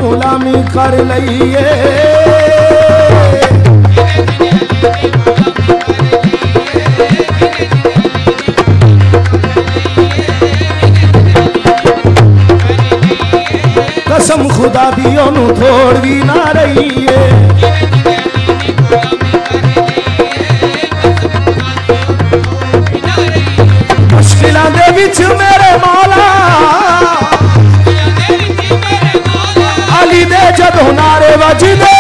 गुलामी कर लईए कसम खुदा दी ओनू थोड़ भी ना रही है मुश्किलां दे विच मेरे मौला अली दे जदों नारे वजदे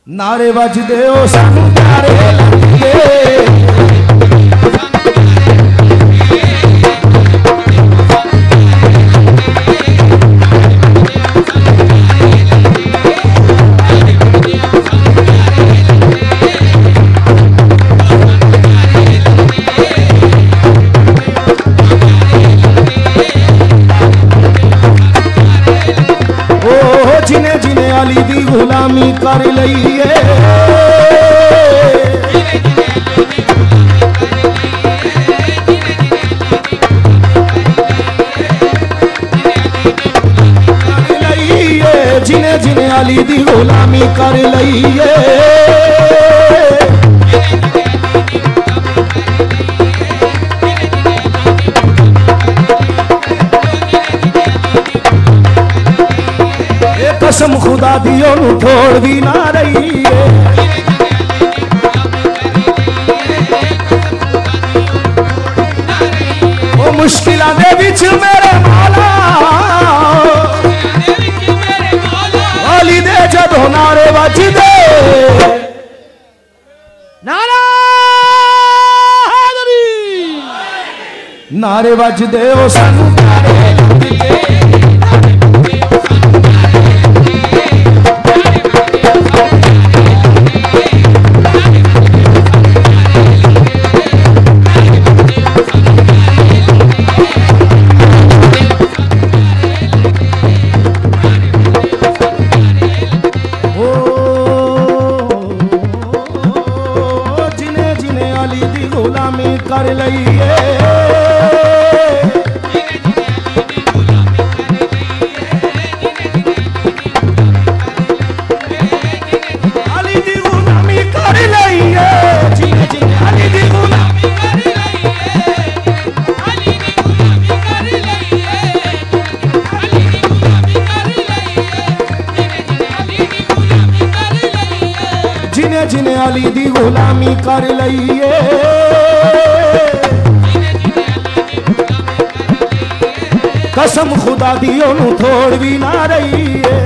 नारे वजदे ओ सानू नारे लगे अली दी गुलामी कर लईए जिने जिने अली दी गुलामी कर लईए कसम खुदा दी ओनू थोड़ भी ना रही है ओ मुश्किलां दे विच मेरे मौला अली दे जदों नारे वजदे नारा हैदरी नारे वजदे ओ सानू नारे लगदे कर लईए गुलामी कर लईए, कसम खुदा दी ओनू थोड़ भी ना रही है।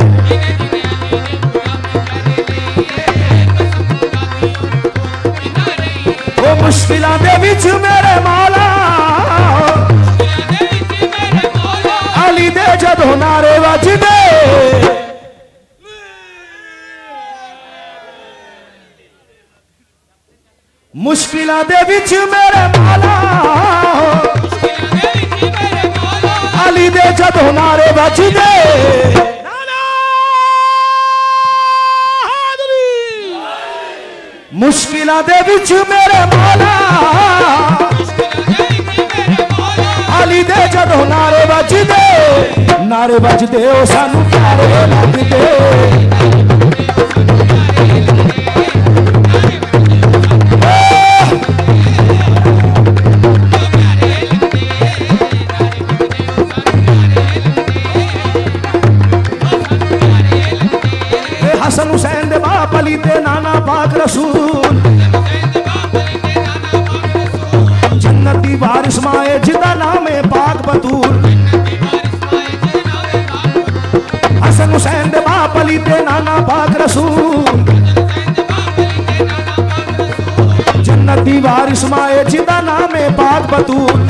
वो मुश्किलां दे विच मेरे मौला, अली दे जदों नारे वजदे, मुश्किलां दे विच मेरे मौला, अली दे जदों नारे वजदे, मुश्किलां दे विच मेरे मौला, अली दे जदों नारे वजदे, नारे वजदे ओ सानू प्यारे लगदे। हसन हुसैन दे बाप अली ते नाना पाक रसूल, जन्नती वारिस माए जिदा नाम है पाक बतूल। हसन हुसैन दे बाप अली ते नाना पाक रसूल, जन्नती वारिस माए जिदा नाम है पाक बतूल।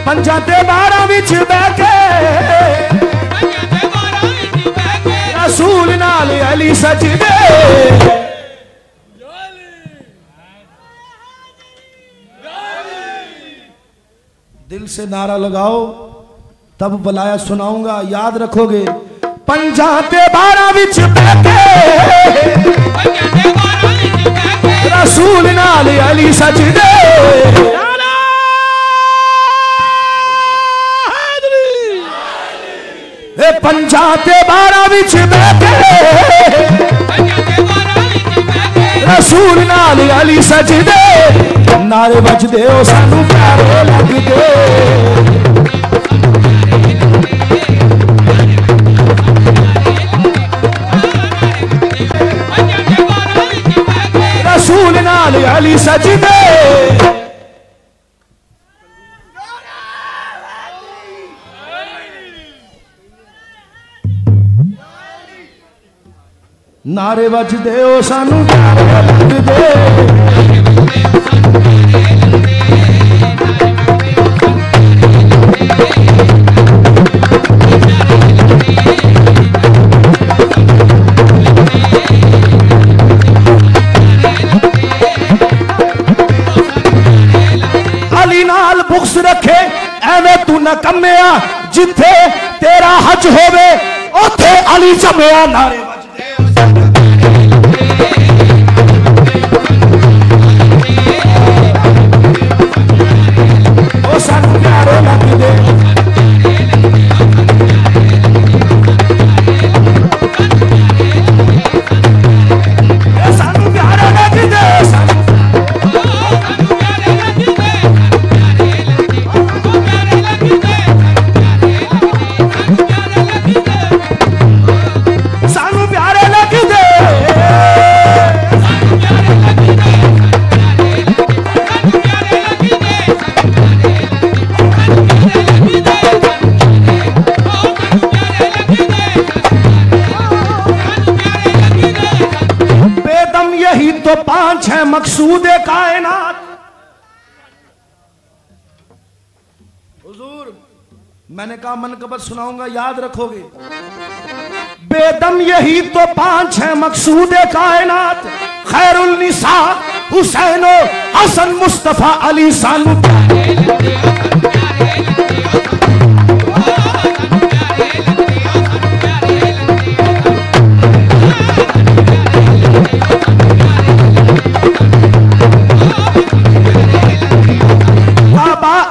पंजा ते 12 विच बैठे रसूल नाल अली सजदे, दिल से नारा लगाओ तब बलाया सुनाऊंगा, याद रखोगे। पंजा ते 12 विच बैठे रसूल नाल अली सजदे, पंजा ते 12 विच बैठे रसूल नाल अली सजदे, नारे बजदे ओ सानू प्यारे लगदे। रसूल नाल अली सजदे, नारे वजदे ओ सानू प्यारे लगदे। अली नाल बुक्स रखे एवें तू न कम्या, जिथे तेरा हज होवे ओथे अली जमया, नारे सानू प्यारे लगदे। सानू प्यारे लगदे, सानू प्यारे लगदे। यही तो 5 है मकसूद कायनात। हुजूर मैंने कहा मनकबत सुनाऊंगा, याद रखोगे। बेदम यही तो 5 है मकसूद कायनात, खैरुल निसा हुसैनो हसन मुस्तफा अली सानू।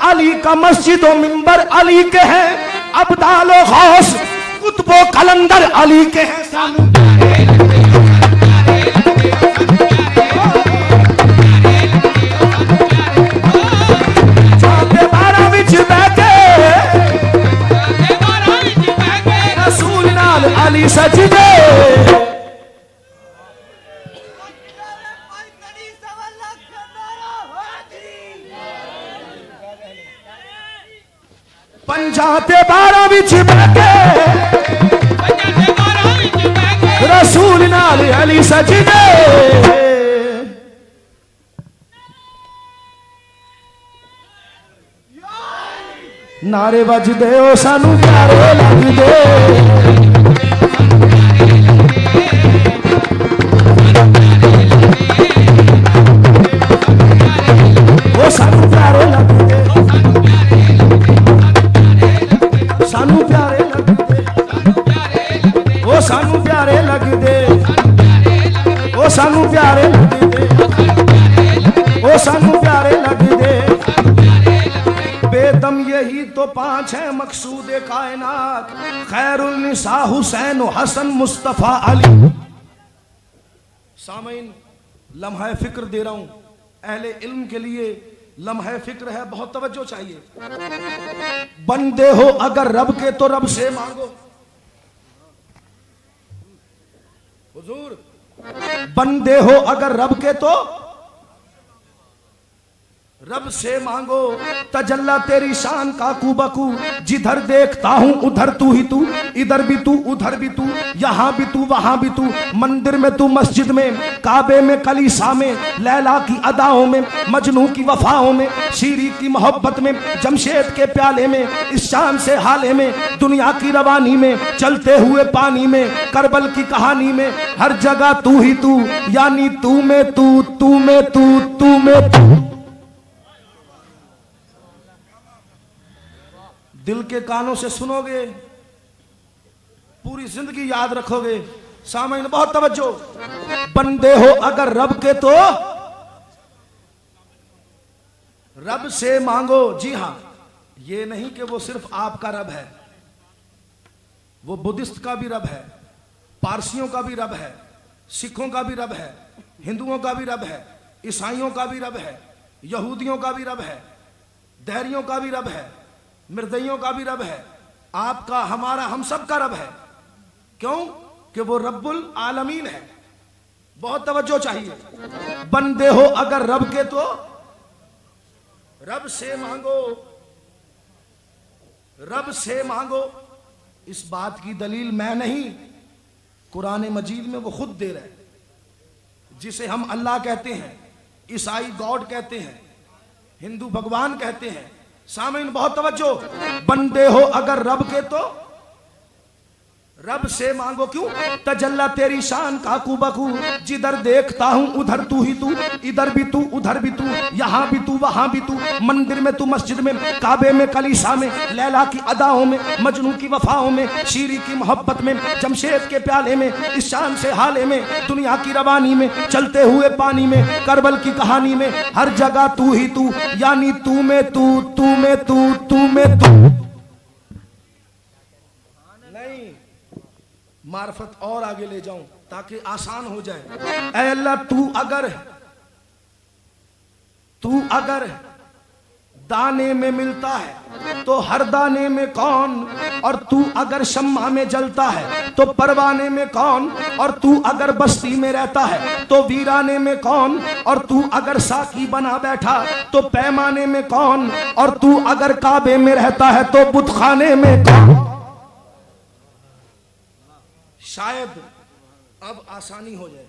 अली का मस्जिद और मिंबर अली के हैं, अब्दालो गौस कुतुबो कलंदर अली के हैं। चाहते 12 विच बैठे रसूल नाल अली सजदे, पंजाते 12 विच बैठे रसूल नाल अली सजदे नारे बजदे ओ सानू प्यारे लगदे ओ सानू प्यारे लगदे सानू प्यारे लगदे ओ सानू प्यारे लगदे ओ सानू प्यारे लगदे ओ सानू प्यारे लगदे बेदम यही तो 5 है मकसूद कायनात खैरुल निसा हुसैन हसन मुस्तफा अली। सामीन लम्हा फिक्र दे रहा हूं अहले इल्म के लिए, लम्हा फिक्र है, बहुत तवज्जो चाहिए। बंदे हो अगर रब के तो रब से मांगो। हुजूर बंदे हो अगर रब के तो रब से मांगो। तजल्ला तेरी शान का कुबकू जिधर देखता हूं उधर तू ही तू, इधर भी तू उधर भी तू, यहां भी तू वहां भी तू, मंदिर में तू मस्जिद में, काबे में कलीसा में, लैला की अदाओं में, मजनू की वफाओं में, शीरी की मोहब्बत में, जमशेद के प्याले में, इस शाम से हाले में, दुनिया की रवानी में, चलते हुए पानी में, करबल की कहानी में, हर जगह तू ही तू, यानी तू में तू, तू में तू, तू में तू। दिल के कानों से सुनोगे पूरी जिंदगी याद रखोगे। सामने बहुत तवज्जो। बंदे हो अगर रब के तो रब से मांगो। जी हां, ये नहीं कि वो सिर्फ आपका रब है, वो बुद्धिस्ट का भी रब है, पारसियों का भी रब है, सिखों का भी रब है, हिंदुओं का भी रब है, ईसाइयों का भी रब है, यहूदियों का भी रब है, दहरियों का भी रब है, मिर्दइयों का भी रब है, आपका हमारा हम सब का रब है। क्यों? कि वो रब्बुल आलमीन है। बहुत तवज्जो चाहिए। बंदे हो अगर रब के तो रब से मांगो, रब से मांगो। इस बात की दलील मैं नहीं, कुरान मजीद में वो खुद दे रहे हैं। जिसे हम अल्लाह कहते हैं, ईसाई गॉड कहते हैं, हिंदू भगवान कहते हैं। सामीन बहुत तवज्जो। बंदे हो अगर रब के तो रब से मांगो। क्यों? तजल्ला तेरी शान का कुबकू जिधर देखता हूं उधर तू ही तू, इधर भी तू उधर भी तू, यहां भी तू वहां भी तू, मंदिर में तू मस्जिद में, काबे में कलीसा में, लैला की अदाओं में, मजनू की वफाओं में, शीरी की मोहब्बत में, जमशेद के प्याले में, इस शान से हाले में, दुनिया की रवानी में, चलते हुए पानी में, करबल की कहानी में, हर जगह तू ही तू, यानी तू में तू, तू में तू, तू में तू। मार्फत और आगे ले जाऊं ताकि आसान हो जाए। ऐ अल्लाह तू अगर दाने में मिलता है तो हर दाने में कौन, और तू अगर शम्मा में जलता है तो परवाने में कौन, और तू अगर बस्ती में रहता है तो वीराने में कौन, और तू अगर साकी बना बैठा तो पैमाने में कौन, और तू अगर काबे में रहता है तो बुतखाने में कौन। शायद अब आसानी हो जाए।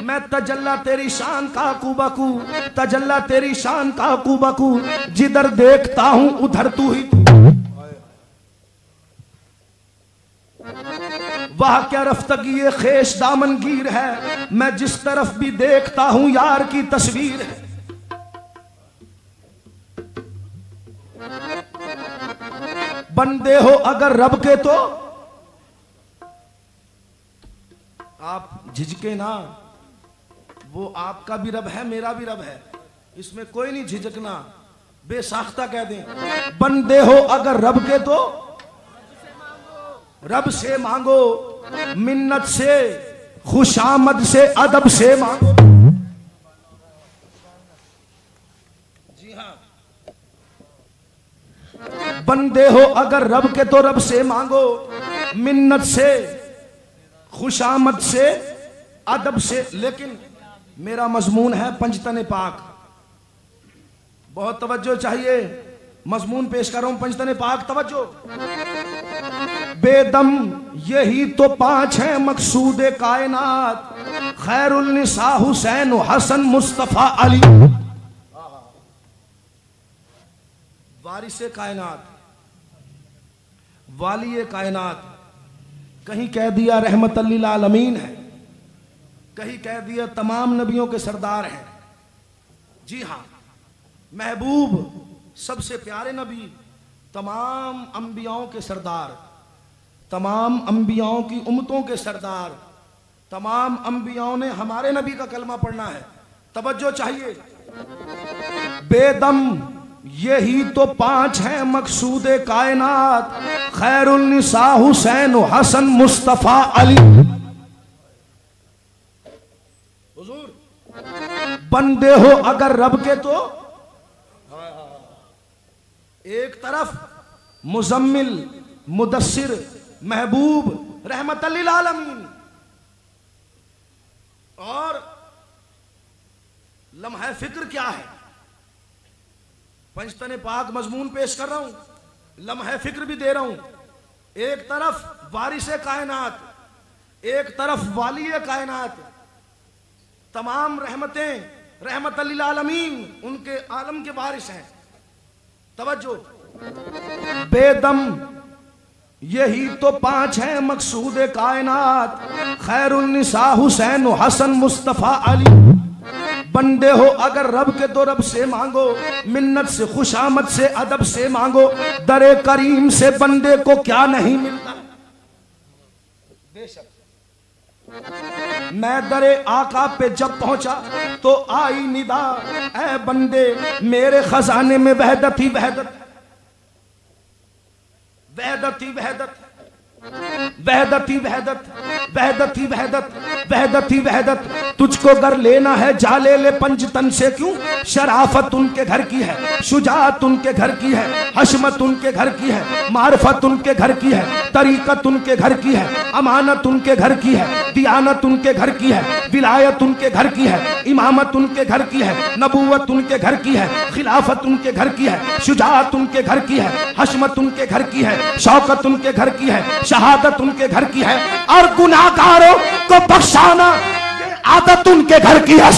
मैं तजल्ला तेरी शान का कुबकू, तजल्ला तेरी शान का कुबकू जिधर देखता हूं उधर तू ही। वह क्या रफ्तगी ये खेश दामनगीर है, मैं जिस तरफ भी देखता हूं यार की तस्वीर है। बंदे हो अगर रब के तो आप झिझके ना, वो आपका भी रब है, मेरा भी रब है, इसमें कोई नहीं झिझकना, बेसाख्ता कह दें। बंदे हो अगर रब के तो रब से मांगो, मिन्नत से, खुशामद से, अदब से मांगो। जी हां, बंदे हो अगर रब के तो रब से मांगो, मिन्नत से, खुशामद से, अदब से। लेकिन मेरा मजमून है पंजतन पाक। बहुत तवज्जो चाहिए। मजमून पेश कर रहा हूं पंचतन पाक, तवज्जो। बेदम यही तो पांच हैं मकसूद कायनात, खैरुल निसा हुसैन हसन मुस्तफा अली। वारिसे कायनात, वाली कायनात, कहीं कह दिया रहमतल लिल आलमीन है, कहीं कह दिया तमाम नबियों के सरदार हैं। जी हाँ, महबूब सबसे प्यारे नबी, तमाम अंबियाओं के सरदार, तमाम अंबियाओं की उम्मतों के सरदार, तमाम अंबियाओं ने हमारे नबी का कलमा पढ़ना है। तवज्जो चाहिए। बेदम यही तो पांच हैं मकसूद कायनात, खैरुल निसा हुसैन हसन मुस्तफा अली। हुजूर बंदे हो अगर रब के तो एक तरफ मुजम्मिल, मुदस्सिर, महबूब, रहमतल लिल आलमीन, और लम्हा फिक्र क्या है? पंचतन पाक मजमून पेश कर रहा हूं, लम्हा फिक्र भी दे रहा हूं। एक तरफ वारिसे कायनात, एक तरफ वाली कायनात, तमाम रहमतें रहमतल लिल आलमीन, उनके आलम के वारिस हैं। तवज्जो। बेदम यही तो पांच हैं मकसूद कायनात, खैरुल निसा हुसैन हसन मुस्तफा अली। बंदे हो अगर रब के तो रब से मांगो, मिन्नत से खुशामद से अदब से मांगो, दरे करीम से बंदे को क्या नहीं मिलता। बेशक मैं दरे आका पे जब पहुंचा तो आई निदा, ऐ बंदे मेरे खजाने में वहदत ही वहदत, वहदत ही वहदत, वहदत ही वहदत, वहदत ही वहदत, वहदत ही वहदत। तुझको गर लेना है जाले ले पंचतन से क्यों, शराफत उनके घर की है, शुजात उनके घर की है, हशमत उनके घर की है, मार्फत उनके घर की है, तरीकत उनके घर की है, अमानत उनके घर की है, दियानत उनके घर की है, विलायत उनके घर की है, इमामत उनके घर की है, नबूवत उनके घर की है, खिलाफत उनके घर की है, शुजात उनके घर की है, हशमत उनके घर की है, शौकत उनके घर की है, शहादत उनके घर की है, और गुनाहगारों को बख्शाना ये आदत उनके घर की है।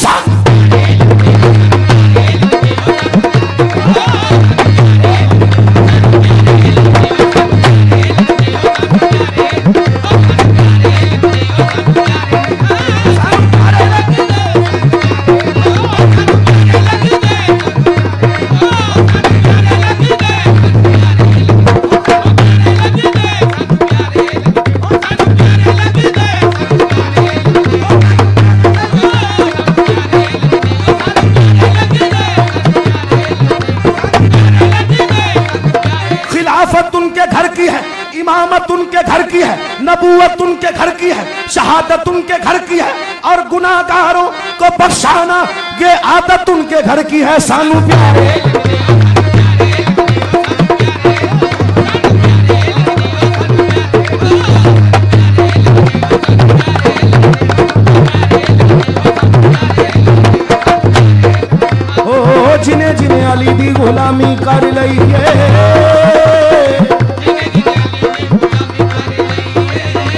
इमामत उनके घर की है, नबूवत उनके घर की है, शहादत उनके घर की है, और गुनाहगारों को बख्शाना ये आदत उनके घर की है। सानू प्यारे ओ जिन्हें जिन्हें अली दी गुलामी कर लई है,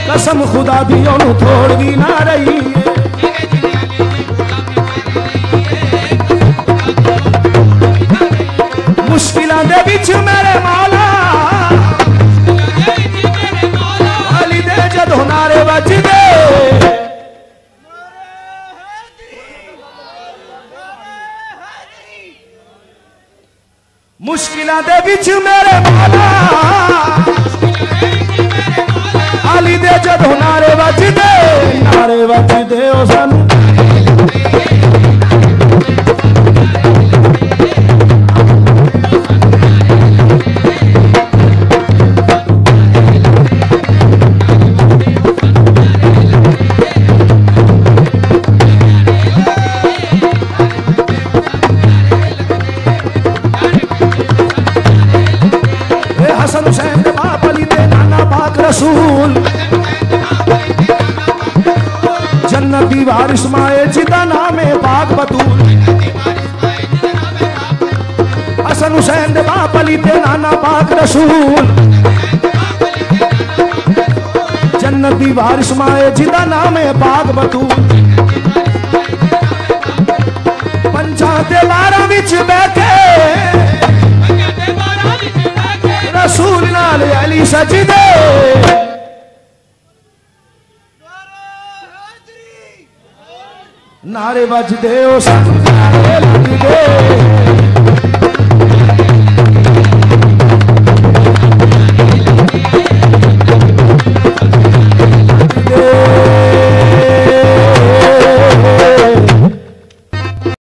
कसम खुदा दी ओनू थोड़ भी ना रही है। मुश्किलों दे विच मेरे मौला अली दे जदों नारे बजदे, मुश्किलों दे विच मेरे मौला अली दे जदों नारे बजदे, नारे बजदे ओ सानू हसन हुसैन दे बाप अली दे नाना पाक रसूल, जन्नती वारिस माए जिदा नामे पाक बतूल। हसन हुसैन दे बाप अली ते नाना पाक रसूल जन्नत दी वारिस माए जिदा नाम है पाक बतूल पंचा दे बारा विच बैठे रसूल नाल अली सजदे नारे बजदे ओ सब नारे लगदे